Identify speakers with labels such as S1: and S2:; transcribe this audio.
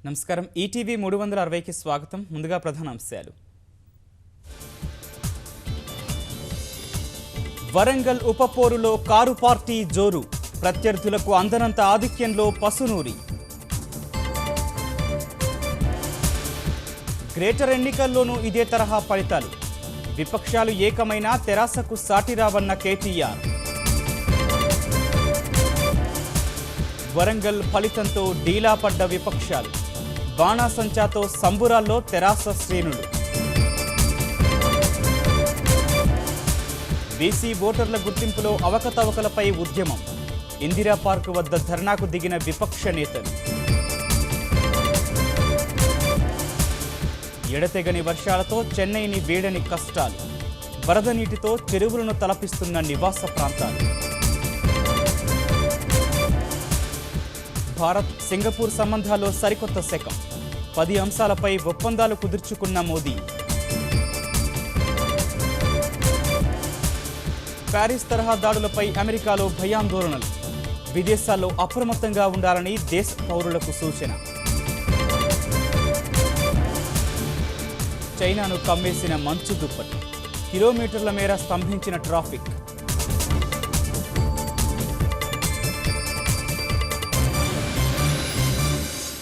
S1: నమస్కారం ఈటీవీ 360కి స్వాగతం. ముందుగా ప్రధాన అంశాలు. వరంగల్ ఉపపోరులో కారు పార్టీ జోరు, ప్రత్యర్థులకు అందనంత ఆధిక్యంలో పసునూరి. గ్రేటర్ ఎన్నికల్లోనూ ఇదే తరహా ఫలితాలు, విపక్షాలు ఏకమైన తెరాసకు సాటిరావన్న కేటీఆర్. వరంగల్ ఫలితంతో డీలా పడ్డ విపక్షాలు, బాణాసంచాతో సంబురాల్లో తెరాస శ్రేణులు. బీసీ ఓటర్ల గుర్తింపులో అవకతవకలపై ఉద్యమం, ఇందిరా పార్కు వద్ద ధర్నాకు దిగిన విపక్ష నేతలు. ఎడతెగని వర్షాలతో చెన్నైని వేడని కష్టాలు, వరద నీటితో చెరువులను తలపిస్తున్న నివాస ప్రాంతాలు. భారత్ సింగపూర్ సంబంధాల్లో సరికొత్త శకం, 10 అంశాలపై ఒప్పందాలు కుదుర్చుకున్న మోదీ. ప్యారిస్ తరహా దాడులపై అమెరికాలో భయాందోళనలు, విదేశాల్లో అప్రమత్తంగా ఉండాలని దేశ పౌరులకు సూచన. చైనాను కమ్మేసిన మంచు దుప్పటి, కిలోమీటర్ల మేర స్తంభించిన ట్రాఫిక్,